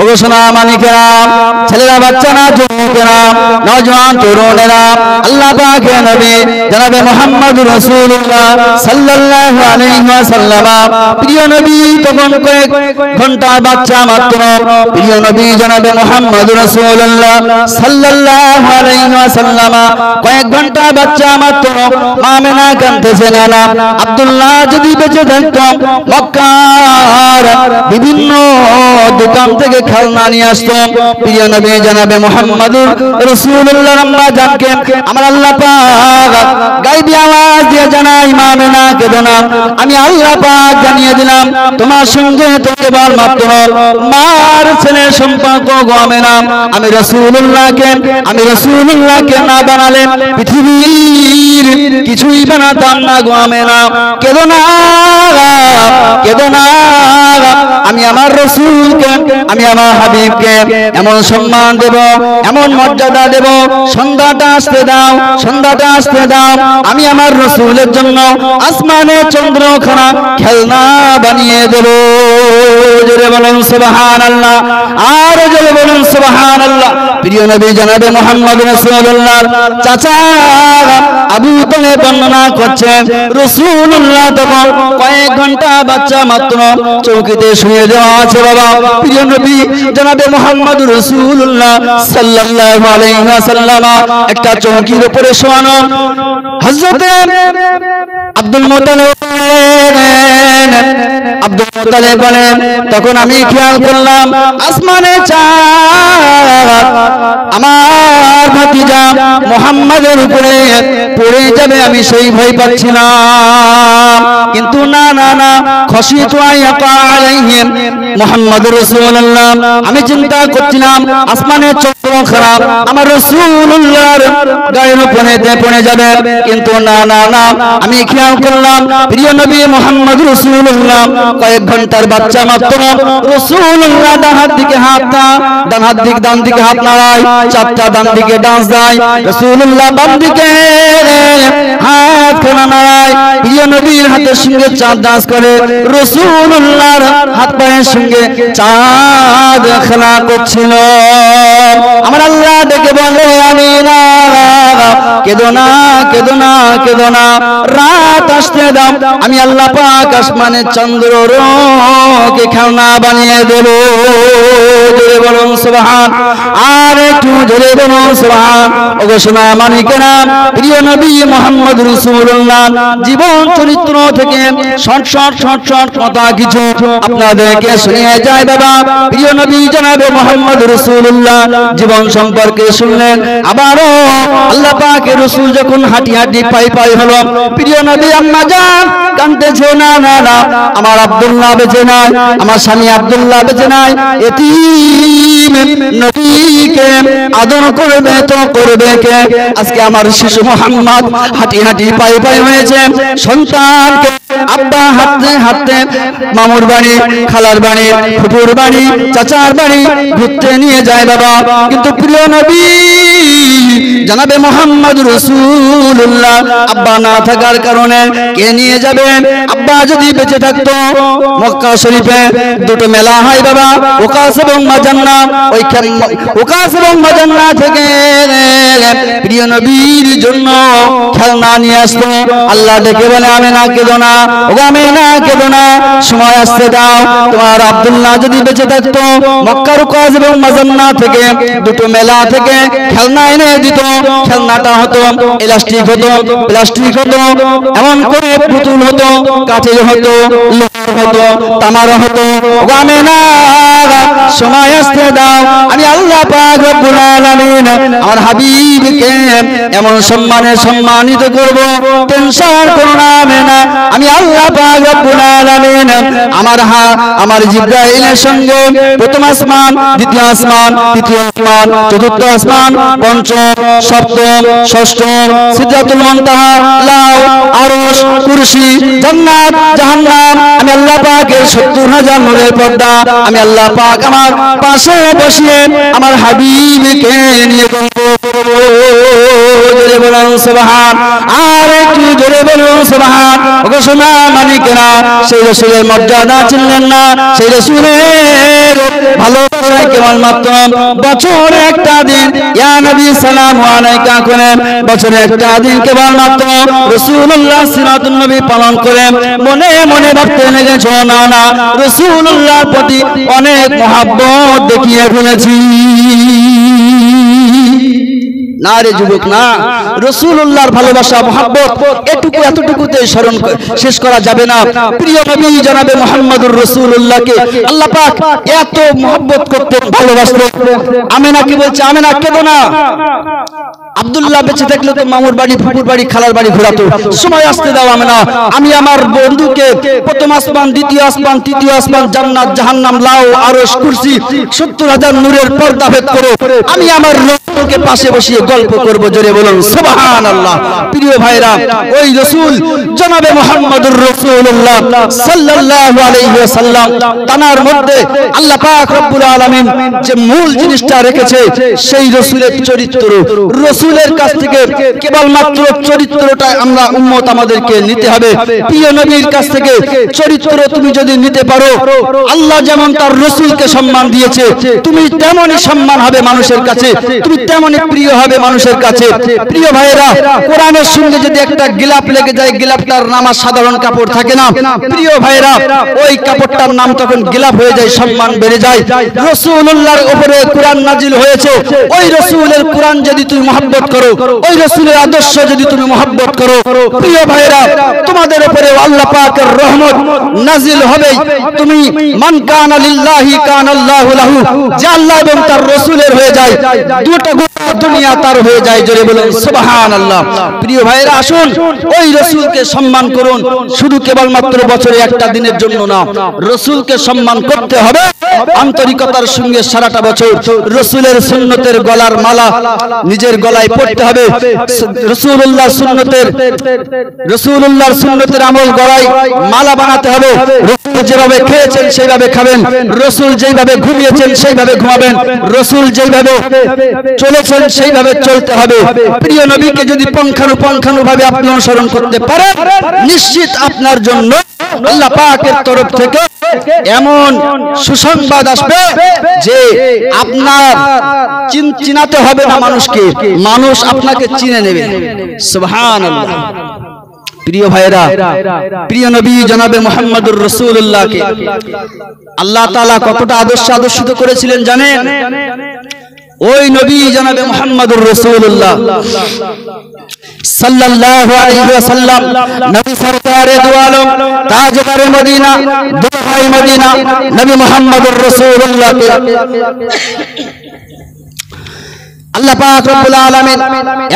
ওগো সোনা মানিকেরা, ছেলেরা, বাচ্চারা, যুবকেরা, নওজওয়ান তরুণেরা, আল্লাহ পাকের নবী জনাবে মুহাম্মদুর রাসূলুল্লাহ সাল্লাল্লাহু আলাইহি ওয়াসাল্লাম, প্রিয় নবী তখন কয়েক ঘন্টার বাচ্চা মাত্র। প্রিয় নবী জনাবে মুহাম্মদুর রাসূলুল্লাহ সাল্লাল্লাহু আলাইহি ওয়াসাল্লাম কয়েক ঘন্টা বাচ্চা মাত্র। মা আমেনা কাঁদতেছেন, না আব্দুল্লাহ যদি বেঁচে থাকতো মক্কার বিভিন্ন দোকান থেকে খেলনা নিয়ে আসতো। প্রিয় নবী জনাবে মুহাম্মদুর রাসূলুল্লাহ আম্মা জানকে আমার আল্লাহ পাক গায়বী আওয়াজ দিয়ে জানাই, মা আমেনা কেঁদো না, আমি আল্লাহ পাক জানিয়ে দিলাম তোমার সঙ্গে তো কেবল মাত্র মার ছেলের সম্পর্ক গো আমেনা। আমি রাসূলুল্লাহকে না বানালে পৃথিবীর কিছুই বানাতাম না গো আমেনা। কেঁদো না, কেঁদো না, আমি আমার রাসূলকে, আমি আমার হাবিবকে এমন সম্মান দেব, এমন মর্যাদা দেব, সন্ধ্যাটা আসতে দাও, সন্ধ্যাটা আসতে দাও, আমি আমার রাসূলের জন্য আসমানে চন্দ্রখানা খেলনা বানিয়ে দেব। জোরে বলুন সুবহানাল্লাহ, আর জোরে বলুন সুবহানাল্লাহ। প্রিয় নবী জনাবে মুহাম্মদ রাসূলুল্লাহ চাচা আবু তালেব বর্ণনা করছেন, রাসূলুল্লাহ তখন কয়েক ঘন্টা বাচ্চা মাত্র, চৌকিতে শুয়ে দেওয়া আছে বাবা। প্রিয় নবী জনাবে মুহাম্মদ রাসূলুল্লাহ সাল্লাল্লাহু আলাইহি ওয়াসাল্লাম একটা চৌকির উপরে শোয়ানো। হযরতে আব্দুল মুত্তালিব বলেন, তখন আমি খেয়াল করলাম আসমানে চাঁদ আমার ভাতিজা মুহাম্মাদের উপরে পড়ে যাবে, আমি সেই ভয় পাচ্ছিলাম। কিন্তু না না না, খশিতু আয়াকা আলাইহিম মুহাম্মাদুর রাসূলুল্লাহ, আমি চিন্তা করছিলাম আসমানের চন্দ্র খারাপ আমার রাসূলুল্লাহর গায়ের উপরে পড়ে যাবে। কিন্তু না না না, আমি খেয়াল করলাম প্রিয় নবী মুহাম্মদুর রাসূলুল্লাহ কয়েক ঘন্টার বাচ্চা মাত্র। রাসূলুল্লাহ ডান হাত দিকে হাত না, ডান দিকে হাত নাড়ায়, চারটা ডান দিকে ডান্স দেয়। রাসূলুল্লাহ বাম দিকে হাত খানা নাড়ায়, প্রিয় নবীর হাতের সঙ্গে চাঁদ ডান্স করে, রাসূলুল্লাহর হাত পায়ের সঙ্গে চাঁদ খেলা করছিল। আমার আল্লাহ ডেকে বলে, আমিনা কেঁদো না, কেঁদো না, কেঁদো না, রাত আসতে দাও, আমি আল্লাহ পাক আসমানের চন্দ্রকে খেলনা বানিয়ে দেব। জোরে বলুন সুবহান, আর একটু জোরে বলুন সুবহান। ওগো সোনা মানিকেরা, প্রিয় নবী মুহাম্মদ রাসূলুল্লাহ জীবন চরিত্র থেকে শর্ট কথা কিছু আপনাদেরকে শুনিয়ে যায় বাবা। প্রিয় নবী জনাবে মুহাম্মদ রাসূলুল্লাহ জীবন সম্পর্কে শুনলেন। আবারও আল্লাহ পাকের রাসূল যখন হাঁটি পাই হলো, প্রিয় নবী আম্মা জান কাঁদতেছে, না না না, আমার আব্দুল্লাহ বেঁচে নাই, আমার স্বামী আব্দুল্লাহ বেঁচে নাই, এতিম নবীকে আদর করবে তো করবে কে? আজকে আমার শিশু মুহাম্মদ হাঁটি পাই হয়েছে, সন্তানকে আব্বা হাঁটতে মামুর বাড়ি, খালার বাড়ি, ফুপুর বাড়ি, চাচার বাড়ি ঘুরতে নিয়ে যায় বাবা। কিন্তু প্রিয় নবী জনাবে মুহাম্মদ রাসূলুল্লাহ আব্বা না থাকার কারণে কে নিয়ে যাবে? আব্বা যদি বেঁচে থাকতো মক্কা শরীফে দুটো মেলা হয় বাবা, ওকাস এবং মাজান্না। ওই ওকাস এবং মাজান্না থেকে প্রিয় নবীর জন্য খেলনা নিয়ে আসতো। আল্লাহ ডেকে বলে, আমেনা কেঁদো না, ও আমেনা কেঁদো না, সময় আসতে দাও, তোমার আব্দুল্লাহ যদি বেঁচে থাকতো মক্কার ওকাস এবং মাজান্না থেকে দুটো মেলা থেকে খেলনা এনে দিত। খেলনাটা হতো ইলাস্টিক হতো, প্লাস্টিক হতো, এমন করে পুতুল হতো, কাঠের হতো, লোহার হতো, তামার হতো। আমেনা সময় আসতে দাও, আমি আল্লাহ পাক রব্বুল আলামিন আমার হাবিবকে এমন সম্মানিত করব, টেনশন করো না আমেনা, আমি আল্লাহ পাক রব্বুল আলামিন আমার জিবরাইলের সঙ্গে প্রথম আসমান, দ্বিতীয় আসমান, তৃতীয় আসমান, চতুর্থ আসমান, পঞ্চম, সপ্তম, ষষ্ঠম, সিদরাতুল মুনতাহা, লাউ, আরশ, কুরসি, জান্নাত, জাহান্নাম, আমি আল্লাহ পাকের ৭০,০০০ নূরের পর্দা আমি আল্লাহ পাক আমার পাশে বসিয়ে আমার হাবিবকে নিয়ে গল্প করব। জোরে বলুন সুবহান, আর একটু জোরে বলুন সুবহান। ওগো সোনা মানিকেরা, সেই রাসূলের মর্যাদা চিনলেন না, সেই রাসূলের ভালোবাসায় কেবলমাত্র বছরে একটা দিন ইয়া নবী সালামু আলাইকা করে, বছরে একটা দিন কেবলমাত্র রাসূলুল্লাহ সিরাতুন নবী পালন করে মনে মনে ভাবতে লেগেছ, না না রাসূলুল্লাহর প্রতি অনেক মহব্বত দেখিয়ে ফেলেছি। না রে যুবক, না, রাসূলুল্লাহর ভালোবাসা মহব্বত এটুকু এতটুকুতে স্মরণ শেষ করা যাবে না। প্রিয় নবী জনাবে মুহাম্মদুর রাসূলুল্লাহকে আল্লাহ পাক এত মহব্বত করতেন, ভালোবাসতেন। আমেনা কি বলছে? আমেনা কেঁদো না। আব্দুল্লাহ বেঁচে থাকলে তো মামুর বাড়ি, ফুপুর বাড়ি, খালার বাড়ি ঘোরাতো। সময় আসতে দাও আমেনা, আমি আমার বন্ধুকে প্রথম আসমান, দ্বিতীয় আসমান, তৃতীয় আসমান, জান্নাত, জাহান্নাম, লাউ, আরশ, কুরসি ৭০,০০০ নূরের পর্দা ভেদ করে আমি আমার রাসূলকে পাশে বসিয়ে গল্প করব। জোরে বলুন সুবহানাল্লাহ। প্রিয় ভাইরা, ওই রাসূল জনাবে মুহাম্মদুর রাসূলুল্লাহ সাল্লাল্লাহু আলাইহি ওয়াসাল্লাম তানার মধ্যে আল্লাহ পাক রব্বুল আলামিন যে মূল জিনিসটা রেখেছে সেই রাসূলের চরিত্র। রাসূলের কাছ থেকে কেবলমাত্র চরিত্রটা আমরা উম্মত আমাদেরকে নিতে হবে। প্রিয় নবীর কাছ থেকে চরিত্র তুমি যদি নিতে পারো, আল্লাহ যেমন তার রাসূলকে সম্মান দিয়েছে, তুমি তেমনই সম্মান হবে মানুষের কাছে, তুমি তেমনই প্রিয় হবে মানুষের কাছে। প্রিয় ভাইরা, কোরআনের সঙ্গে যদি একটা গিলাপ লেগে যায়, গিলাপটার নাম আর সাধারণ কাপড় থাকে না। প্রিয় ভাইরা, ওই কাপড়টার নাম তখন গিলাপ হয়ে যায়, সম্মান বেড়ে যায়। রাসূলুল্লাহর উপরে কোরআন নাজিল হয়েছে, ওই রাসূলের কোরআন যদি তুমি মহব্বত করো, ওই রাসূলের আদর্শ যদি তুমি মহব্বত করো, প্রিয় ভাইরা, তোমাদের উপরে আল্লাহ পাকের রহমত নাজিল হবে। তুমি মান কানা লিল্লাহি কানাল্লাহু লাহু, যে আল্লাহ এবং তার রাসূলের হয়ে যায়, দুটো গোটা দুনিয়া তার হয়ে যায়। জোরে বলুন সুবহানাল্লাহ। প্রিয় ভাইরা, আসুন ওই রাসূলকে সম্মান করুন, শুধু কেবলমাত্র বছরে একটা দিনের জন্য না, রাসূলকে সম্মান করতে হবে আন্তরিকতার সঙ্গে সারাটা বছর। রাসূলের সুন্নতের গলার মালা নিজের গলায় পড়তে হবে। রাসূলুল্লাহর সুন্নতের আমল গলায় মালা বানাতে হবে। রাসূল যেভাবে খেয়েছেন সেইভাবে খাবেন, রাসূল যেভাবে ঘুমিয়েছেন সেইভাবে ঘুমাবেন, রাসূল যেভাবে চলেছেন সেইভাবে চলতে হবে। প্রিয় নবীকে যদি পুঙ্খানুপুঙ্খানুভাবে আপনি অনুসরণ করতে পারেন, নিশ্চিত আপনার জন্য আল্লাহ পাকের তরফ থেকে এমন সুসংবাদ আসবে যে আপনার চিনাতে হবে না মানুষকে, মানুষ আপনাকে চিনে নেবে। সুবহানাল্লাহ। প্রিয় ভাইরা, প্রিয় নবী জনাবে মুহাম্মদুর রাসূলুল্লাহকে আল্লাহ তাআলা কতটা আদর্শিত করেছিলেন জানেন? ওই নবী জনাবে মুহাম্মদুর রাসূলুল্লাহ সাল্লাল্লাহু আলাইহি ওয়াসাল্লাম, নবী সরকারে দু আলম, তাজদারে মদিনা, দুহাই মদিনা, নবী মুহাম্মদুর রাসূলুল্লাহকে আল্লাহ পাক রব্বুল আলামিন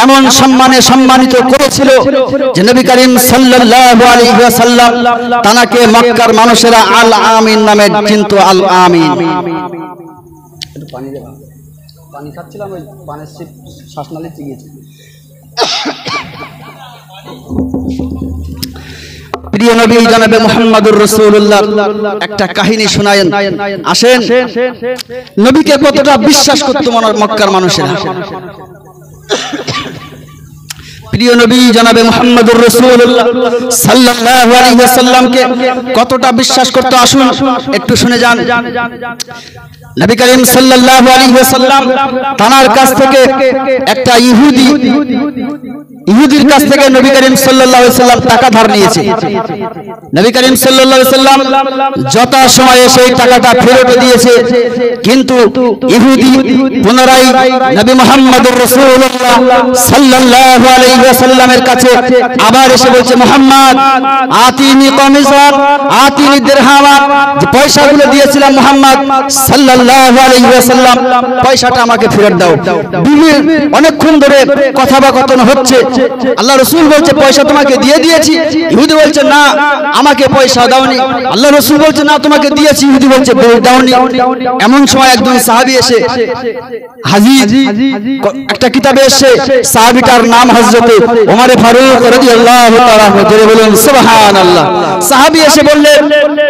এমন সম্মানে সম্মানিত করেছিল যে নবী করিম সাল্লাল্লাহু আলাইহি ওয়াসাল্লাম তানাকে মক্কার মানুষেরা আল আমিন নামে চিনতো। আল আমিন। একটু পানি দেবা, পানি খাচ্ছিলাম, ওই পানির সিপ শ্বাসনালীতে গিয়েছে। প্রিয় নবী জনাবে মুহাম্মদুর রাসূলুল্লাহ একটা কাহিনী শোনায়েন। আসেন, নবীকে কতটা বিশ্বাস করতো মক্কার মানুষেরা। প্রিয় নবী জনাবে মুহাম্মদুর রাসূলুল্লাহ সাল্লাল্লাহু আলাইহি ওয়াসাল্লামকে কতটা বিশ্বাস করতো, আসুন একটু শুনে যান। নবী করিম সাল্লাল্লাহু আলাইহি ওয়াসাল্লাম তানার কাছ থেকে একটা ইহুদির কাছ থেকে নবী করিম সাল্লাল্লাহু আলাইহি ওয়াসাল্লাম টাকা ধার নিয়েছে। নবী করিম সাল্লাল্লাহু আলাইহি ওয়াসাল্লাম যথা সময়ে সেই টাকাটা ফেরত দিয়েছে, কিন্তু ইহুদি পুনরায় নবী মুহাম্মদুর রাসূলুল্লাহ সাল্লাল্লাহু আলাইহি ওয়াসাল্লামের কাছে আবার এসে বলছে, মুহাম্মদ আতিনি কমিসান আতিনি দিরহামান, যে পয়সাগুলো দিয়েছিলাম মুহাম্মদ সাল্লাল্লাহু আলাইহি ওয়াসাল্লাম, পয়সাটা আমাকে ফেরত দাও। অনেকক্ষণ ধরে কথাবাকথন হচ্ছে। আল্লাহ রাসূল বলছে, পয়সা তোমাকে দিয়ে দিয়েছি। ইহুদি বলছে, না আমাকে পয়সা দাওনি। আল্লাহ রাসূল বলছে, না তোমাকে দিয়েছি। ইহুদি বলছে, দাওনি। এমন সময় একজন সাহাবী এসে হাজির, একটা কিতাবে এসে সাহাবীটার নাম হযরত ওমর ফারুক রাদিয়াল্লাহু তাআলা আনহু। জোরে বলুন সুবহানাল্লাহ। সাহাবী এসে বললেন,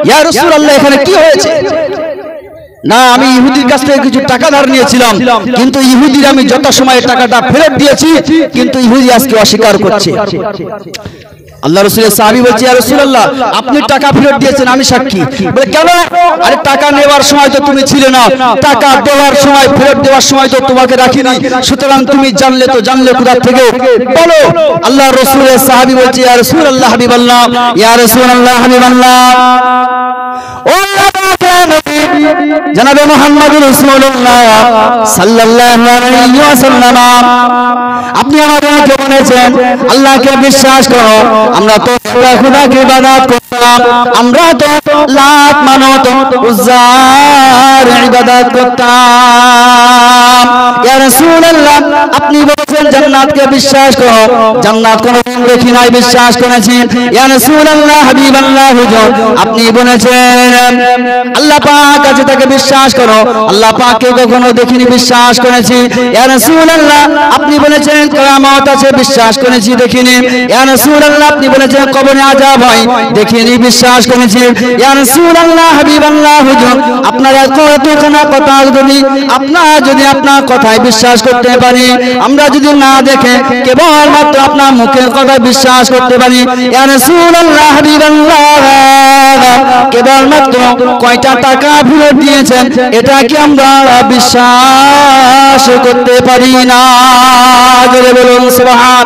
ইয়া রাসূলুল্লাহ এখানে কি হয়েছে? না, আমি ইহুদির কাছ থেকে কিছু টাকা ধার নিয়েছিলাম, কিন্তু ইহুদির আমি যথাসময়ে টাকাটা ফেরত দিয়েছি, কিন্তু ইহুদি আজকে অস্বীকার করছে। আল্লাহ রাসূলের সাহাবী বলছে, ইয়া রাসূলুল্লাহ, আপনি টাকা ফেরত দিয়েছেন, আমি সাক্ষী। বলে কেন? আরে টাকা নেওয়ার সময় তো তুমি ছিলে না, টাকা দেওয়ার সময়, ফেরত দেওয়ার সময় তো তোমাকে রাখিনি, সুতরাং তুমি জানলে তো জানলে কোথা থেকে বলো। আল্লাহ রাসূলের সাহাবী বলছে, ইয়া রাসূলুল্লাহ হাবিবাল্লাহ, ইয়া রাসূলুল্লাহ হাবিবাল্লাহ, ও জনাবে মুহাম্মদুর রাসূলুল্লাহ সাল্লাল্লাহু আলাইহি ওয়াসাল্লাম, আপনি আমাদেরকে বলেছেন আল্লাহকে বিশ্বাস করো। আমরা তো খোদাকে ইবাদত করতাম, আমরা তো লাত মানত উজ্জার ইবাদত করতাম। ইয়া রাসূলুল্লাহ, আপনি বলেছেন জান্নাতকে বিশ্বাস করো, জান্নাত কোনদিন দেখি নাই, বিশ্বাস করেছি। ইয়া রাসূলুল্লাহ হাবিবাল্লাহ হুজুর, আপনি বলেছেন আল্লাহ পাক আছে, তাকে বিশ্বাস করো, আল্লাহ পাককে কখনো দেখিনি, বিশ্বাস করেছি। ইয়া রাসূলুল্লাহ, আপনি বলেছেন কিয়ামত আছে, বিশ্বাস করেছি, দেখিনি। ইয়া রাসূলুল্লাহ, আপনি বলেছেন কবরে আযাব হয়, দেখিনি, বিশ্বাস করেছি। ইয়া রাসূলুল্লাহ হাবিবাল্লাহ হুজুর, আপনার এতখানা কথা যদি আপনার কথায় বিশ্বাস করতে পারি, আমরা যদি না দেখে কেবলমাত্র আপনার মুখের কথা বিশ্বাস করতে পারি, ইয়া রাসূলুল্লাহ হাবিবাল্লাহ, কেবলমাত্র কয়টা টাকা ফেরত দিয়েছেন এটা কি আমরা বিশ্বাস করতে পারি না? জোরে বলুন সুবহান,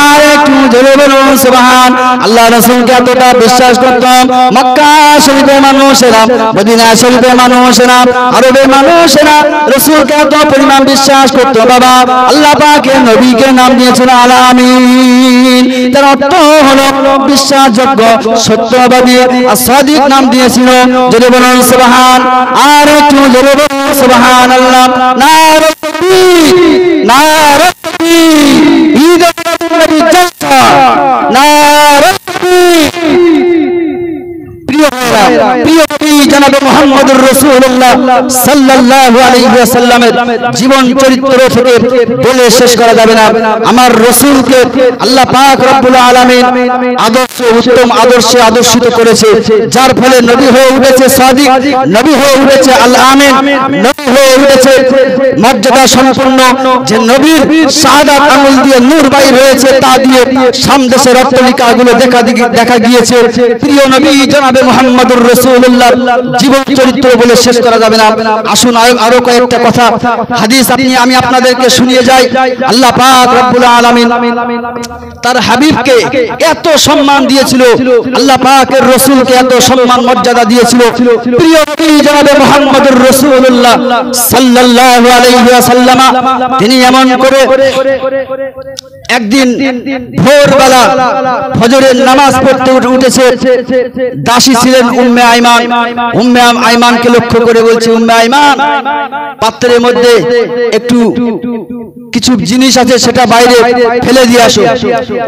আর একটু জোরে বলুন সুবহান। আল্লাহ রাসূলকে এতটা বিশ্বাস করতাম, মক্কা শরীফের মানুষেরা, মদিনা শরীফের মানুষেরা, আরবের মানুষেরা রাসূলকে এত পরিমাণ বিশ্বাস করতো। বাবা, আল্লাহ পাকের নবীকে নাম দিয়েছিল আল আমিন, তার অর্থ হলো বিশ্বাসযোগ্য, সত্যবাদী, আর সাদিক নাম দিয়েছিল। জোরে বলুন সুবহান, আর একটু জোরে বলুন সুবহানাল্লাহ। নারে তাকবীর, নারে তাকবীর, ঈদ নবী জলসা, নারে তাকবীর। প্রিয় নবী জনাবে মুহাম্মদুর রাসূলুল্লাহ সাল্লাল্লাহু আলাইহি ওয়াসাল্লামের জীবন চরিত্র থেকে বলে শেষ করা যাবে না। আমার রাসূলকে আল্লাহ পাক রব্বুল আলামিন আদর্শ, উত্তম আদর্শে আদর্শিত করেছে, যার ফলে নবী হয়ে উঠেছে সাদিক, নবী হয়ে উঠেছে আল আমিন, নবী হয়ে উঠেছে মর্যাদা সম্পন্ন, যে নবীর শাহাদাত আঙ্গুল দিয়ে নূর বাইর হয়েছে, তা দিয়ে সামদেশের অট্টালিকাগুলো দেখা গিয়েছে। প্রিয় নবী জনাবে মুহাম্মদুর রাসূলুল্লাহ জীবন চরিত্র বলে শেষ করা যাবে না। আসুন আরো কয়েকটা কথা হাদিস আমি আপনাদেরকে শুনিয়ে যাই। আল্লাহ পাক রব্বুল আলামিন তার হাবিবকে এত সম্মান দিয়েছিল, আল্লাহ পাকের রাসূলকে এত সম্মান মর্যাদা দিয়েছিল। প্রিয় নবী জনাবে মুহাম্মদুর রাসূলুল্লাহ সাল্লাল্লাহু আলাইহি ওয়াসাল্লাম, তিনি এমন করে একদিন ভোরবেলা ফজরের নামাজ পড়তে উঠেছে। দাসী ছিলেন উম্মে আইমান, উম্মে আইমানকে লক্ষ্য করে বলছে, উম্মে আইমান, পাত্রের মধ্যে একটু কিছু জিনিস আছে, সেটা বাইরে ফেলে দিয়ে আসো।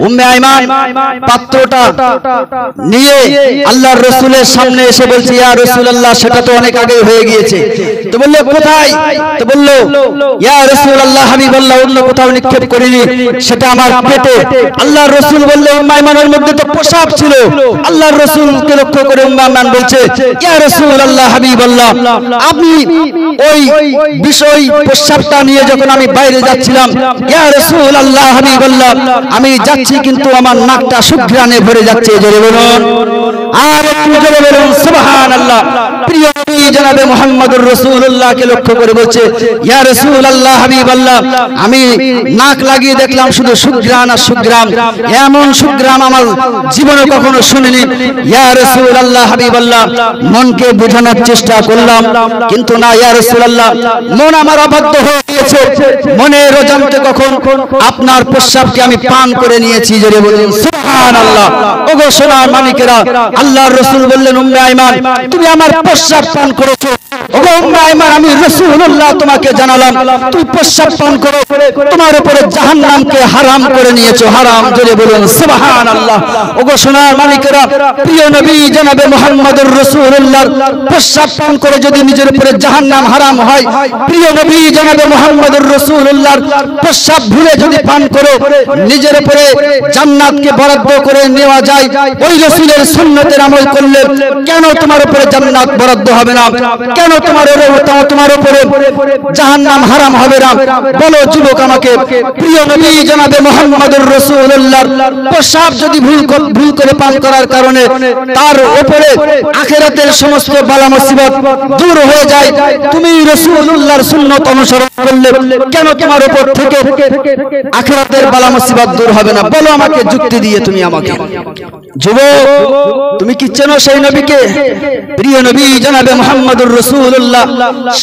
উম্মে আইমান পাত্রটা নিয়ে আল্লাহর রাসূলের সামনে এসে বলছে, ইয়া রাসূলুল্লাহ, সেটা তো অনেক আগে হয়ে গিয়েছে। তো বলল, কোথায়? তো বলল, ইয়া রাসূলুল্লাহ হাবিবাল্লাহ, অন্য কোথাও নিক্ষেপ করিনি, সেটা আমার পেটে। আল্লাহর রাসূল বলল, উম্মে আইমানের মধ্যে তো পোশাক ছিল। আল্লাহর রাসূলকে লক্ষ্য করে উম্মে আইমান বলছে, ইয়া রাসূলুল্লাহ হাবিবাল্লাহ, আপনি ওই বিষয় পোশাকটা নিয়ে যখন আমি বাইরে যাচ্ছিলাম, ইয়া রাসূলুল্লাহ হাবিবাল্লাহ, আমি যাচ্ছি কিন্তু আমার নাকটা সুঘ্রাণে ভরে যাচ্ছে। জোরে বলুন, আর একটু জোরে বলুন সুবহানাল্লাহ। প্রিয় নবী জনাবে মুহাম্মদুর রাসূলুল্লাহকে লক্ষ্য করে বলছে, ইয়া রাসূলুল্লাহ হাবিবাল্লাহ, আমি নাক লাগিয়ে দেখলাম শুধু সুঘ্রাণ আর সুঘ্রাণ, এমন সুঘ্রাণ আমার জীবনে কখনো শুনিনি। ইয়া রাসূলুল্লাহ হাবিবাল্লাহ, মনকে বোঝানোর চেষ্টা করলাম, কিন্তু না ইয়া রাসূলুল্লাহ, মন আমার অবাধ্য হয়ে গিয়েছে। মনের অজান্তে কখন আপনার প্রস্রাবকে আমি পান করে নিয়েছি। জোরে বলুন সুবহানাল্লাহ। ওগো সোনার মানিকেরা, আল্লাহর রাসূল বললেন, উম্মে আইমান, তুমি আমার প্রস্রাব পান করেছো। ওগো উম্মে আইমান, আমি রাসূলুল্লাহ তোমাকে জানালাম, তুই প্রস্রাব পান করে তোমার উপরে জাহান্নামকে হারাম করে নিয়েছো, হারাম। জোরে বলুন সুবহানাল্লাহ। ওগো সোনার মানিকেরা, প্রিয় নবী জনাবে মুহাম্মদুর রাসূলুল্লাহ প্রস্রাব পান করে যদি নিজের উপরে জাহান্নাম হারাম হয়, প্রিয় নবী জনাবে মুহাম্মদুর রাসূলুল্লাহ প্রস্রাব ভুলে যদি পান করে নিজের উপরে জান্নাতকে বরাদ্দ করে নেওয়া যায়, ওই রাসূলের সুন্নতের আমল করলে কেন তোমার উপরে জান্নাত বরাদ্দ হবে না? কেন তোমার উপরে জাহান্নাম হারাম হবে না? বলো যুবক আমাকে। প্রিয় নবী জনাবে মুহাম্মদুর রাসূলুল্লাহর প্রসাব যদি ভুল করে পান করার কারণে তার উপরে আখিরাতের সমস্ত বালা মুসিবত দূর হয়ে যায়, তুমি রাসূলুল্লাহর সুন্নাত অনুসরণ করলে কেন তোমার উপর থেকে আখিরাতের বালা মুসিবত দূর হবে না? বলো আমাকে যুক্তি দিয়ে তুমি আমাকে। যুবক, তুমি কি চেনো সেই নবীকে? প্রিয় নবী জনাবে মুহাম্মদুর রাসূলুল্লাহ,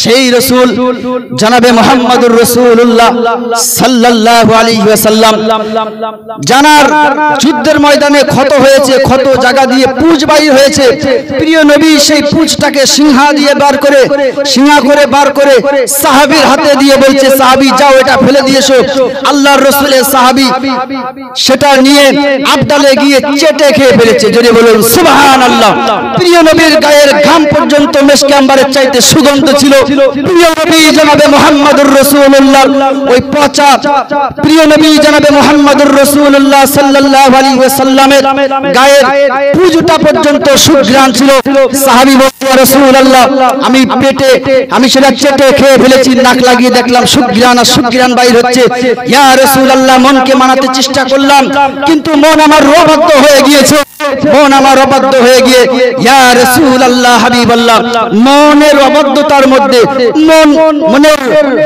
সেই রাসূল জনাবে মুহাম্মদুর রাসূলুল্লাহ সাল্লাল্লাহু আলাইহি ওয়াসাল্লাম জানার যুদ্ধের ময়দানে ক্ষত হয়েছে, ক্ষত জায়গা দিয়ে পুঁজ বাইর হয়েছে। প্রিয় নবী সেই পুঁজটাকে সিংহা করে বার করে সাহাবীর হাতে দিয়ে বলছে, সাহাবী যাও এটা ফেলে দিয়ে এসো। আল্লাহর রাসূলের সাহাবী সেটা নিয়ে আবদালে গিয়ে চেটে খেয়ে ফেলেছে। যদি বলুন সুবহানাল্লাহ। প্রিয় নবীর গায়ের ঘাম পর্যন্ত মিশকে আম্বারের চাইতে সুগন্ধ ছিল। প্রিয় নবী জনাবে মুহাম্মদুর রাসূলুল্লাহ ওই পচা প্রিয় নবী জনাবে মুহাম্মদুর রাসূলুল্লাহ সাল্লাল্লাহু আলাইহি ওয়াসাল্লামের গায়ের পুজোটা পর্যন্ত সুঘ্রাণ ছিল। সাহাবী বললেন, ইয়া রাসূলুল্লাহ, আমি সেটা চেটে খেয়ে ফেলেছি, নাক লাগিয়ে দেখলাম সুঘ্রাণ বাইর হচ্ছে। ইয়া রাসূলুল্লাহ, মনকে মানাতে চেষ্টা করলাম কিন্তু মন আমার অবাধ্য হয়ে গিয়েছে। ইয়া রাসূলুল্লাহ, হাবিবাল্লাহ, মনের অবাধ্যতার মধ্যে মনের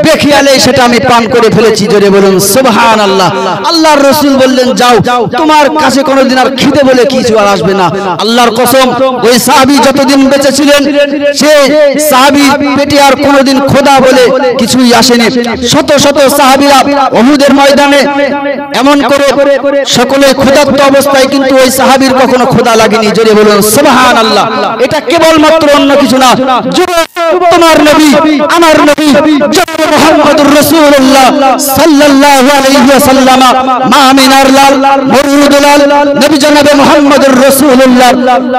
বেখিয়ালে সেটা আমি পান করে ফেলেছি। জোরে বলুন সুবহানাল্লাহ। আল্লাহর রাসূল বললেন, যাও, তোমার কাছে কোনোদিন আর খিদে বলে কিছু আর আসবে না। আল্লাহর কসম, ওই সাহাবী যতদিন বেঁচে ছিলেন সে সাহাবীর পেটে আর কোনোদিন খোদা বলে কিছুই আসেনি। শত শত সাহাবীরা উহুদের ময়দানে এমন করে সকলে ক্ষুধার্ত অবস্থায়, কিন্তু ওই সাহাবীর কখনো খোদা লাগেনি। জোরে বলুন সুবহানাল্লাহ। এটা কেবলমাত্র অন্য কিছু না। তোমার নবী, আমার নবী জনাবে মুহাম্মদুর রাসূলুল্লাহ সাল্লাল্লাহু আলাইহি ওয়াসাল্লাম, মা আমিনার লাল, মরহুদুল লাল নবী জনাবে মুহাম্মদুর রাসূলুল্লাহ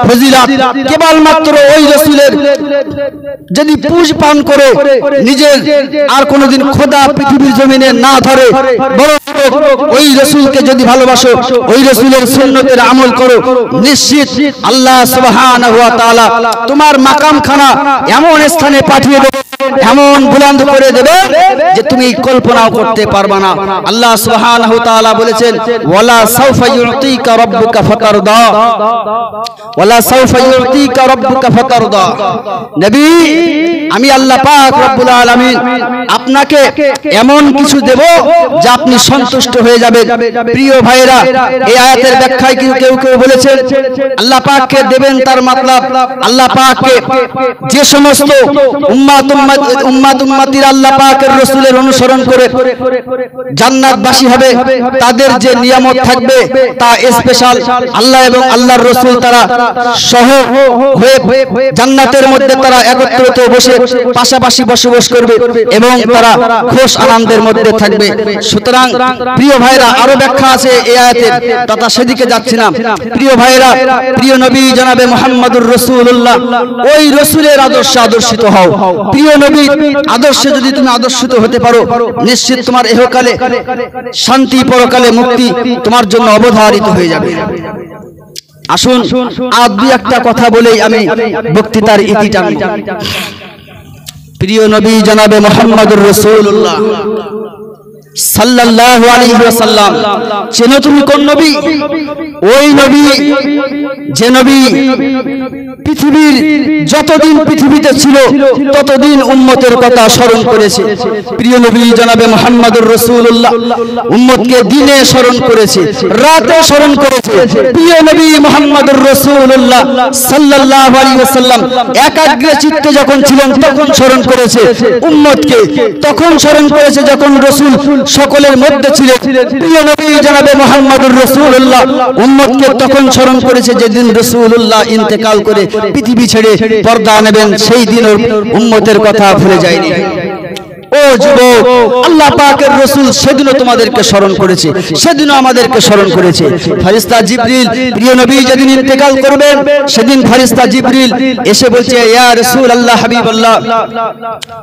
ফজিলত কেবলমাত্র ওই রাসূলের যদি পুজ পান করে নিজের আর কোনোদিন খোদা পৃথিবীর জমিনে না ধরে, বরং ওই রাসূলকে যদি ভালোবাসো, ওই রাসূলের সুন্নতের আমল করো, নিশ্চিত আল্লাহ সুবহানাহু ওয়া তাআলা তোমার মাকামখানা এমন স্থানে পাঠিয়ে দেবে, এমন বুলন্দ করে দেবে যে তুমি কল্পনাও করতে পারবে না। আল্লাহ সুবহানাহু ওয়া তাআলা বলেছেন, ওয়ালা সাউফা ইউতিকা রাব্বুকা ফাতারদা, ওয়ালা সাউফা ইউতিকা রাব্বুকা ফাতারদা। নবী, আমি আল্লাহ পাক রব্বুল আলামিন আপনাকে এমন কিছু দেব যে আপনি সন্তুষ্ট হয়ে যাবেন। প্রিয় ভাইরা, এই আয়াতের ব্যাখ্যায় কেউ বলেছেন আল্লাহ পাককে দেবেন, তার मतलब আল্লাহ পাককে যে সমস্ত উম্মাতিরা আল্লাহ পাকের রাসূলের অনুসরণ করে জান্নাতবাসী হবে, তাদের যে নিয়ামত থাকবে তা স্পেশাল। আল্লাহ এবং আল্লাহর রাসূল তারা সহ হয়ে জান্নাতের মধ্যে তারা একত্রিত বসে পাশাপাশি বসবাস করবে এবং তারা খুশ আনন্দের মধ্যে থাকবে। সুতরাং প্রিয় ভাইরা, আরো ব্যাখ্যা আছে এই আয়াতের, তথা সেদিকে যাচ্ছি না। প্রিয় ভাইরা, প্রিয় নবী জনাবে মুহাম্মদুর রাসূলুল্লাহ ওই রাসূলের আদর্শে আদর্শিত হও। প্রিয় নবী আদর্শে যদি তুমি আদর্শিত হতে পারো, নিশ্চিত তোমার ইহকালে শান্তি, পরকালে মুক্তি তোমার জন্য অবধারিত হয়ে যাবে। আসুন আর দুই একটা কথা বলেই আমি বক্তৃতার ইতি টানি। প্রিয় নবী জনাবে মুহাম্মদুর রাসূলুল্লাহ সাল্লাল্লাহু আলাইহি ওয়াসাল্লাম, চেনো তুমি কোন নবী? ওই নবী যে নবী পৃথিবীর যতদিন পৃথিবীতে ছিল ততদিন উম্মতের কথা স্মরণ করেছে। প্রিয় নবী জনাবে মুহাম্মদুর রাসূলুল্লাহ উম্মতকে দিনে স্মরণ করেছে, রাতে স্মরণ করেছে। প্রিয় নবী মুহাম্মদুর রাসূলুল্লাহ সাল্লাল্লাহু আলাইহি ওয়াসাল্লাম একাগ্র চিত্তে যখন ছিলেন তখন স্মরণ করেছে উম্মতকে, তখন স্মরণ করেছে যখন রাসূল সকলের মধ্যে ছিলেন। প্রিয় নবী জনাবে মুহাম্মদুর রাসূলুল্লাহ উম্মতকে তখন স্মরণ করেছে যেদিন রাসূলুল্লাহ ইন্তেকাল করে পৃথিবী ছেড়ে পর্দা নেবেন, সেই দিন উম্মতের কথা ভুলে যায়নি। ও যুবক, আল্লাহ পাকের রাসূল সেদিনও তোমাদেরকে স্মরণ করেছে, সেদিনও আমাদেরকে স্মরণ করেছে। ফেরেশতা জিবরিল প্রিয় নবী যেদিন ইন্তেকাল করবেন সেদিন ফেরেশতা জিবরিল এসে বলছে, ইয়া রাসূলুল্লাহ হাবিবাল্লাহ,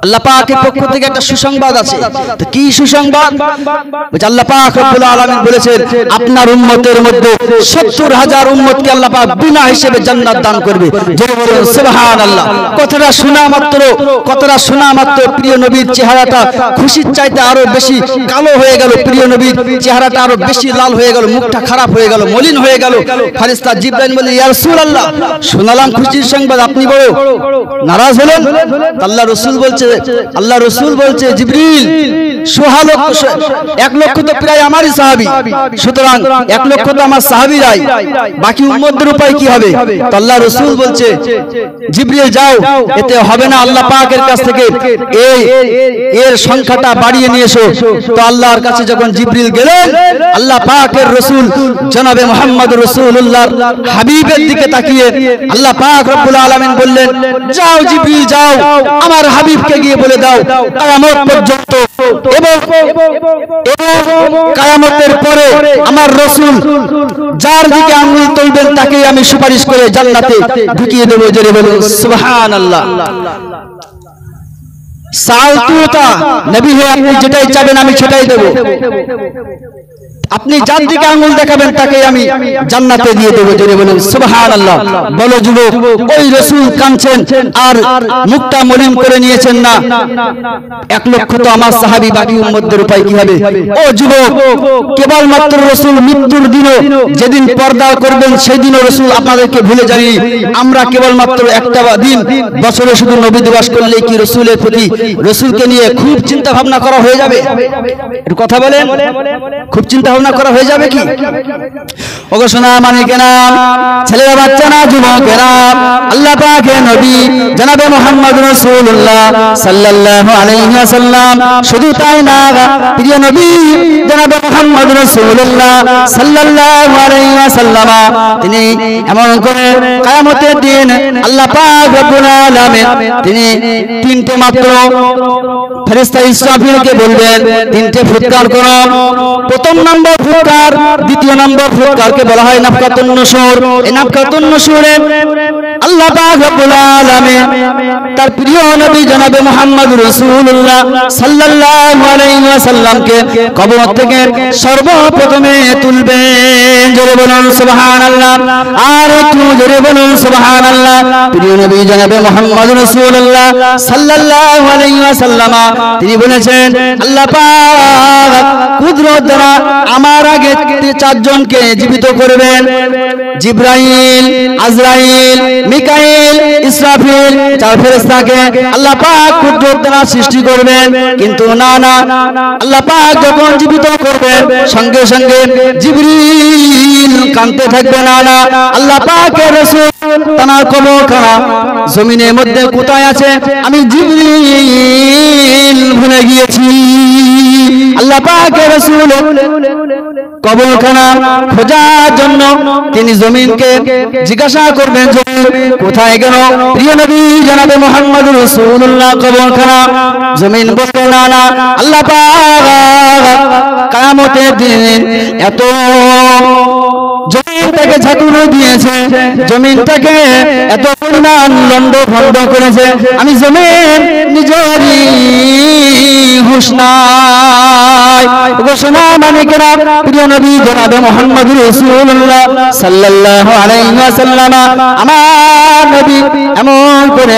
আল্লাহ পাকের পক্ষ থেকে একটা সুসংবাদ আছে। তো কি সুসংবাদ? বলছে আল্লাহ পাক রব্বুল আলামিন বলেছেন আপনার উম্মতের মধ্যে 70,000 উম্মতকে আল্লাহ পাক বিনা হিসেবে জান্নাত দান করবে। জোরে বলুন সুবহানাল্লাহ। কথাটা শোনা মাত্র প্রিয় নবীর চেহারাটা খুশির চাইতে আরো বেশি কালো হয়ে গেল, প্রিয় নবীর চেহারাটা আরো বেশি লাল হয়ে গেল, মুখটা খারাপ হয়ে গেল, মলিন হয়ে গেল। ফেরেশতা জিবরাইল বলে, ইয়া রাসূলুল্লাহ, শোনালাম খুশির সংবাদ, আপনি বড় নারাজ হলেন। আল্লাহ রসুল বলছে জিবরিল, 1 লক্ষ তো প্রায় আমারই সাহাবী, সুতরাং 1 লক্ষ তো আমার সাহাবীরাই, বাকি উম্মতদের উপায় কি হবে? তো আল্লাহ রসুল বলছে জিবরিল যাও, এতে হবে না, আল্লাহ পাকের কাছ থেকে এর সংখ্যাটা বাড়িয়ে নিয়ে এসো। তো আল্লাহর কাছে যখন জিবরিল গেলেন, আল্লাহ পাকের রসুল জনাবে মুহাম্মদ রাসূলুল্লাহ হাবিবের দিকে তাকিয়ে আল্লাহ পাক রব্বুল আলামিন বললেন, যাও জিবরিল যাও, আমার হাবিবকে গিয়ে বলে দাও কিয়ামত পর্যন্ত এবং কিয়ামতের পরে আমার রাসূল যার দিকে আঙ্গুল তুলবেন তাকে আমি সুপারিশ করে জান্নাতে ঢুকিয়ে দেব। জোরে বলুন সুবহানাল্লাহ। সালতুতা, নবী হে আপনি যেটাই চাবেন আমি সেটাই দেব, আপনি যার দিকে আঙ্গুল দেখাবেন তাকে আমি জান্নাতে দিয়ে দেব। জোরে বলুন সুবহানাল্লাহ। বলো যুবক, ওই রাসূল কাঁদছেন আর মুখটা মলিন করে নিয়েছেন না, 1 লক্ষ তো আমার সাহাবী, বাকি উম্মতদের উপায় কি হবে? ও যুবক, কেবলমাত্র রাসূল মৃত্যুর দিনও যেদিন পর্দা করবেন সেই দিনও রাসূল আপনাদেরকে ভুলে যায়নি। আমরা কেবলমাত্র একটা দিন বছরে শুধু নবী দিবস করলেই কি রাসূলের প্রতি, রাসূলকে নিয়ে খুব চিন্তা ভাবনা করা হয়ে যাবে? একটু কথা বলেন, খুব চিন্তা ভাবনা করা হয়ে যাবে কি? ওগো সোনা মানিকেরা, ছেলেরা বাচ্চারা যুবকেরা, আল্লাহ পাকের নবী জনাবে মুহাম্মদ রাসূলুল্লাহ সাল্লাল্লাহু আলাইহি ওয়াসাল্লাম, শুধু তাই না, প্রিয় নবী জনাবে মুহাম্মদ রাসূলুল্লাহ সাল্লাল্লাহু আলাইহি ওয়াসাল্লাম তিনি এমন করে কিয়ামতের দিন আল্লাহ পাক রব্বুল আলামিন তিনি 3টে মাত্র ফেরেশতা ইসরাফিলকে বলবেন 3টে ফুৎকার করো। প্রথম নম্বর ফুৎকার, দ্বিতীয় নম্বর ফুৎকারকে বলা হয় নাফকাতুন নুশুর। এই নাফকাতুন নুশুরে আল্লাহ পাক রব্বুল আলামিন তার প্রিয় নবী জনাবে মুহাম্মদ রাসূলুল্লাহ সাল্লাল্লাহু আলাইহি ওয়াসাল্লামকে কবর থেকে সর্বপ্রথমে তুলবেন। জোরে বলুন সুবহানাল্লাহ, আর একটু জোরে বলুন সুবহানাল্লাহ। প্রিয় নবী জনাবে মুহাম্মদ রাসূলুল্লাহ সাল্লাল্লাহু আলাইহি ওয়াসাল্লাম তিনি বলেছেন, আল্লাহ পাক কুদরত দ্বারা আমার আগে 4 জনকে জীবিত করবেন, জিবরাইল, আজরাইল, মিকাইল, ইসরাফিল, 4 ফেরেশতাকে আল্লাহ পাক কুদরত দ্বারা সৃষ্টি করবেন। কিন্তু না, আল্লাহ পাক যখন জীবিত করবেন সঙ্গে সঙ্গে জিবরিল কাঁদতে থাকবে। না, আল্লাহ পাকের রাসূল তার কবরখানা জমিনের মধ্যে কোথায় আছে আমি জিবরিল ভুলে গিয়েছি। আল্লাহ পাকের রাসূল কবরখানা খোঁজার জন্য তিনি জমিনকে জিজ্ঞাসা করবেন, জমিন কোথায় গেল? প্রিয় নবী জনাবে মুহাম্মদ রাসূলুল্লাহ কবরখানা। জমিন বলবে না, আল্লাহ পাক কিয়ামতের দিন এত জমিনটাকে ঝাঁকুনি দিয়েছে, জমিনটাকে এত পরিমাণ লন্ড ভন্ড করেছে, আমি জমিন নিজেরই হুঁশ নাই। ঘোষণা মানিকেরা, প্রিয় নবী জনাবে মুহাম্মদ রাসূলুল্লাহ সাল্লাল্লাহু আলাইহি ওয়াসাল্লাম আমার নবী এমন করে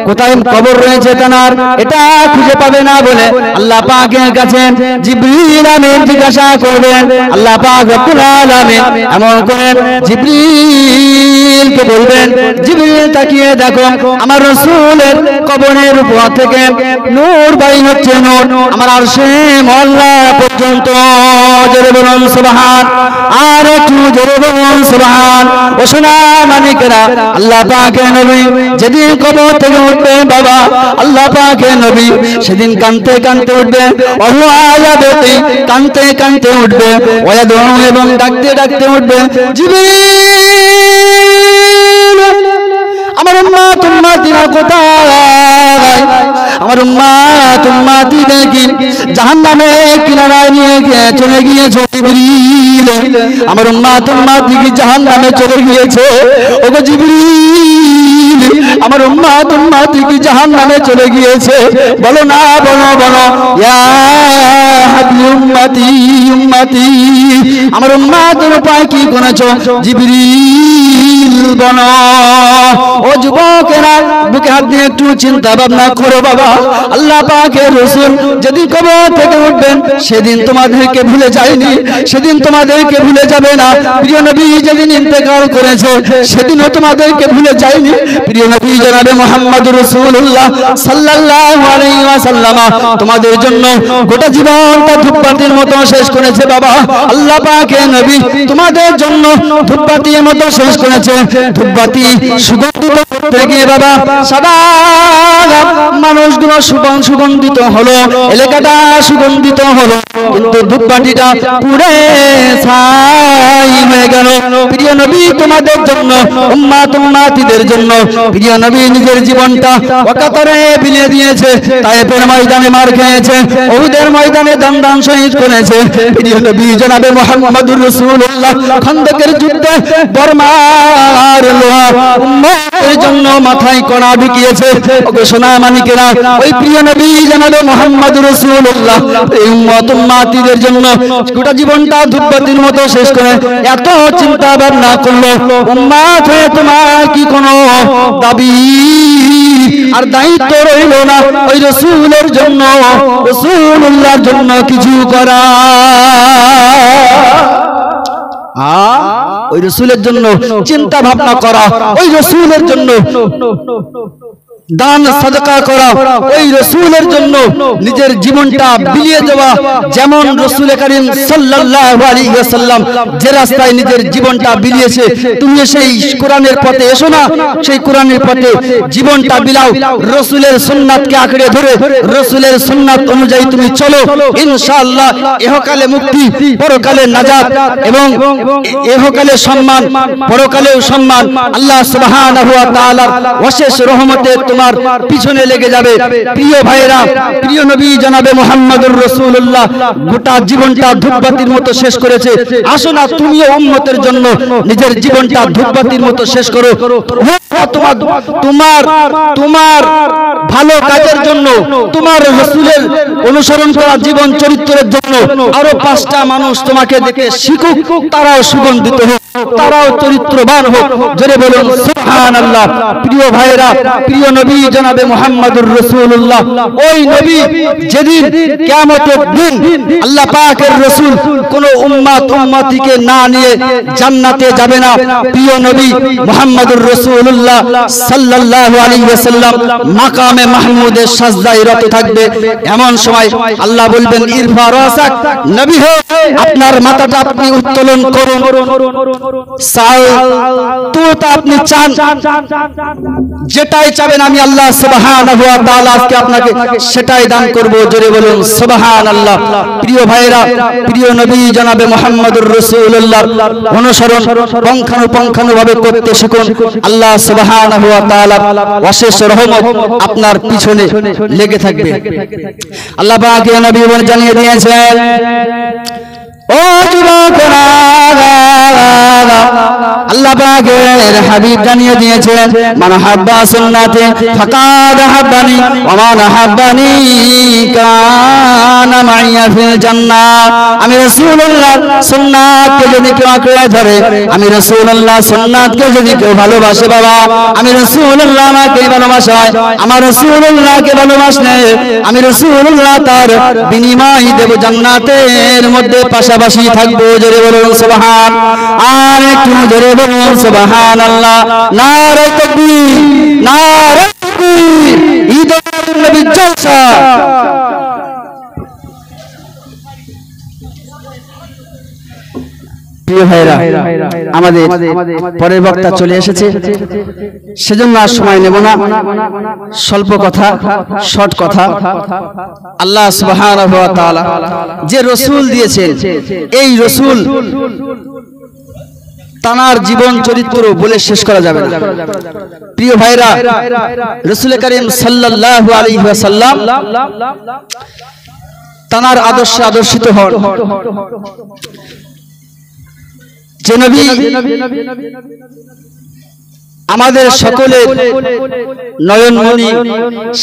কোথায় কবর রয়েছে তার এটা খুঁজে পাবে না বলে আল্লাহ পাকের কাছে জিবরিল আমিন জিজ্ঞাসা করবেন। আল্লাহ পাক রব্বুল আলামিন এমন করে জিবরিলকে বলবেন, জিবরিল তাকিয়ে দেখো আমার রাসূলের কবরের উপর থেকে নূর বাইর হচ্ছে, নূর আমার আরশে মওলা পর্যন্ত। জোরে বলুন সুবহান, আর একটু জোরে বলুন সুবহান। ও সোনা মানিকেরা, আল্লাহ পাকের নবী যেদিন কবর থেকে উঠবে বাবা, আল্লাহ পাকের নবী সেদিন কাঁদতে কাঁদতে উঠবে, ওয়ায়াবতি কাঁদতে কাঁদতে উঠবে, ওয়াদউ এবং ডাকতে ডাকতে উঠবে, জিবরিল আমার উম্মত উম্মতিরা কোথায়? আমার উম্মতদেরকে জাহান্নামে কিনারায় নিয়ে গিয়ে চলে গিয়েছে জিবরিল। আমার উম্মতদেরকে জাহান্নামে চলে গিয়েছে ওগো জিবরিল। আমার উম্মতদেরকে জাহান্নামে চলে গিয়েছে। বলো না, বলো বলো, ইয়া হাবলি উম্মতি উম্মতি। আমার উম্মতের উপায় কি করেছো জিবরিল বলো। ও যুবকেরা, বুকে হাত দিয়ে একটু চিন্তা ভাবনা করো বাবা। আল্লাহ পাকের রাসূল যেদিন কবর থেকে উঠবেন সেদিন তোমাদেরকে ভুলে যায়নি, সেদিন তোমাদেরকে ভুলে যাবে না। প্রিয় নবী যেদিন ইন্তেকাল করেছে সেদিনও তোমাদেরকে ভুলে যায়নি। প্রিয় নবী জনাবে মুহাম্মদুর রাসূলুল্লাহ সাল্লাল্লাহু আলাইহি ওয়াসাল্লাম তোমাদের জন্য গোটা জীবনটা ধূপবাতির মতো শেষ করেছে বাবা। আল্লাহ পাকের নবী তোমাদের জন্য ধূপবাতির মতো শেষ করেছে। ধূপবাতি সুগন্ধিত করতে গিয়ে বাবা সাদা মানুষগুলো সুগন্ধিত হলো, এলাকাটা সুগন্ধিত হলো, কিন্তু ধূপবাতিটা পুড়ে ছাই হয়ে গেল। প্রিয় নবী তোমাদের জন্য, উম্মতদের জন্য প্রিয় নবী নিজের জীবনটা ওয়াকাতরে বিলিয়ে দিয়েছে। তায়েফের ময়দানে মার খেয়েছে, উহুদের ময়দানে দান শহীদ করেছে। প্রিয় নবী জনাবে মুহাম্মদুর রাসূলুল্লাহ খন্দকের যুদ্ধে বর্মার লোহা উম্মতের জন্য মাথায় কড়া ঢুকিয়েছে। ওগো সোনা মানিকেরা, ওই প্রিয় নবী জনাবে মুহাম্মদুর রাসূলুল্লাহ এই উম্মতদের জন্য গোটা জীবনটা ধূপবাতির মতো শেষ করে এত চিন্তা ভাবনা করলো। উম্মত হয়ে তোমার কি কোনো দাবি আর দায়িত্ব রইল না ওই রাসূলের জন্য, রাসূলুল্লাহর জন্য কিছু করা? ওই রাসূলের জন্য চিন্তা ভাবনা করা, ওই রাসূলের জন্য দান সাদকা করা, ওই রাসূলের জন্য নিজের জীবনটা বিলিয়ে দেওয়া। যেমন রাসূল করিম সাল্লাল্লাহু আলাইহি ওয়াসাল্লাম যে রাস্তায় নিজের জীবনটা বিলিয়েছে, তুমি সেই কোরআনের পথে এসো না, সেই কোরআনের পথে জীবনটা বিলাও। রাসূলের সুন্নাতকে আঁকড়ে ধরে রাসূলের সুন্নাত অনুযায়ী তুমি চলো, ইনশাআল্লাহ ইহকালে মুক্তি, পরকালে নাজাত, এবং ইহকালে সম্মান, পরকালেও সম্মান। আল্লাহ সুবহানাহু ওয়া তাআলার অশেষ রহমতে তোমার পিছনে লেগে যাবে। প্রিয় ভাইরা, প্রিয় নবী জনাবে মুহাম্মদুর রাসূলুল্লাহ গোটা জীবনটা ধূপবাতির মতো শেষ করেছে। আসো না তুমিও উম্মতের জন্য নিজের জীবনটা ধূপবাতির মতো শেষ করো। তোমার তোমার তোমার ভালো কাজের জন্য, তোমার রাসূলের অনুসরণ করা জীবন চরিত্রের জন্য আরো 5টা মানুষ তোমাকে দেখে শিখুক, তারাও সুগন্ধিত হোক, তারাও চরিত্রবান হোক। জোরে বলুন সুবহানাল্লাহ। প্রিয় ভাইরা, প্রিয় নবী জনাবে মুহাম্মদুর রাসূলুল্লাহ, ওই নবী যেদিন কিয়ামতের দিন আল্লাহ পাকের রাসূল কোন উম্মতিকে না নিয়ে জান্নাতে যাবে না। প্রিয় নবী মুহাম্মদুর রাসূলুল্লাহ সাল্লাল্লাহু আলাইহি ওয়াসাল্লাম মাকামে মাহমুদের সাজদায় রত থাকবে। এমন সময় আল্লাহ বলবেন ইরফা রাসাক, নবী হে আপনার মাথাটা আপনি উত্তোলন করুন। আপনি চান, যেটাই চাবেন আমি আল্লাহ সুবহানাহু ওয়া তাআলা আজকে আপনাকে সেটাই দান করব। জোরে বলুন সুবহানাল্লাহ। প্রিয় ভাইরা, প্রিয় নবী জনাবে মুহাম্মদুর রাসূলুল্লাহ অনুসরণ পুঙ্খানুপুঙ্খভাবে করতে শিখুন। আল্লাহ সুবহানাহু ওয়া তাআলা অশেষ রহমত আপনার পিছনে লেগে থাকবে। আল্লাহ পাক নবী জানিয়ে দিয়েছেন, ও যুবকেরা, আল্লাহ পাকের হাবিব জানিয়ে দিয়েছেন, মান হাব্বা সুন্নতি ফাকাদ হাব্বানি ওয়া মান হাব্বানি কানা মাইয়া ফিল জান্নাহ। আমি রাসূলুল্লাহ সুন্নাতকে যদি কেউ আঁকড়ে ধরে, আমি রাসূলুল্লাহ সুন্নাতকে যদি কেউ ভালোবাসে বাবা, আমি রাসূলুল্লাহ আমাকে ভালোবাসায়, আমার রাসূলুল্লাহকে ভালোবাসলে আমি রাসূলুল্লাহ তার বিনিময় দেব, জান্নাতের মধ্যে পাশাপাশি থাকবো। জোরে বলুন সুবহান। আর একটু জোরে বলুন সুবহানাল্লাহ। নারে তাকবীর, নারে তাকবীর, ঈদুল নবী জলসা। প্রিয় ভাইরা, আমাদের পরের বক্তা চলে এসেছে, সেজন্য আর সময় নেব না, স্বল্প কথা, শর্ট কথা। আল্লাহ সুবহানাহু ওয়া তাআলা যে রাসূল দিয়েছেন, এই রাসূল তানার জীবন চরিত্র বলে শেষ করা যাবে না। প্রিয় ভাইরা, রাসূল করিম সাল্লাল্লাহু আলাইহি ওয়াসাল্লাম তানার আদর্শে আদর্শিত হন। যে নবী আমাদের সকলের নয়নমণি,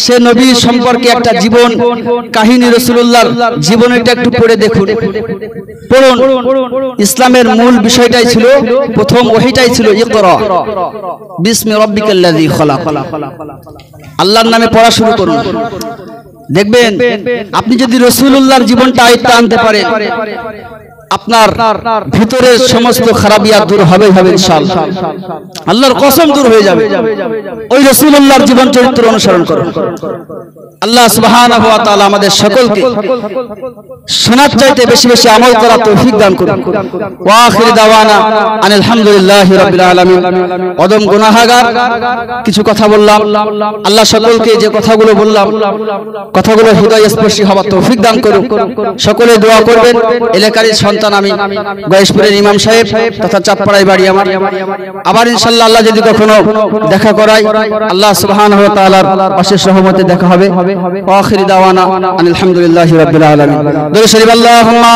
সে নবী সম্পর্কে একটা জীবন কাহিনী রাসূলুল্লাহর জীবনীটা একটু পড়ে দেখুন, পড়ুন। ইসলামের মূল বিষয়টাই ছিল, প্রথম ওহীটাই ছিল ইকরা বিসমি রাব্বিকাল্লাযী খালাক। আল্লাহর নামে পড়া শুরু করুন। দেখবেন আপনি যদি রাসূলুল্লাহর জীবনটা আয়ত্তে আনতে পারেন, আপনার ভিতরের সমস্ত খারাপিয়াত দূর হবে ইনশাআল্লাহ। আল্লাহর কসম দূর হয়ে যাবে। ওই রাসূলুল্লাহর জীবন চরিত্র অনুসরণ করুন। আল্লাহ সুবহানাহু ওয়া তাআলা আমাদের সকলকে শোনার চাইতে বেশি বেশি আমল করার তৌফিক দান করুন। ওয়া আখির দাওয়ানা আনিল হামদুলিল্লাহি রাব্বিল আলামিন। অদম গুনাহগার কিছু কথা বললাম, আল্লাহ সকলকে যে কথাগুলো বললাম কথাগুলো হৃদয়স্পর্শী হওয়ার তৌফিক দান করুন। সকলে দোয়া করবেন। এলাকারই সন্তান আমি, গয়েশপুরের ইমাম সাহেব তথা চাঁদপাড়ায় বাড়ি আমার। আবার ইনশাআল্লাহ আল্লাহ যদি কখনো দেখা করায়, আল্লাহ সুবহানাহু ওয়া তাআলার অশেষ রহমতে দেখা হবে। ওয়া আখির দাওয়ানা আনিল হামদুলিল্লাহি রাব্বিল আলামিন। দরুদ শরীফ আল্লাহুম্মা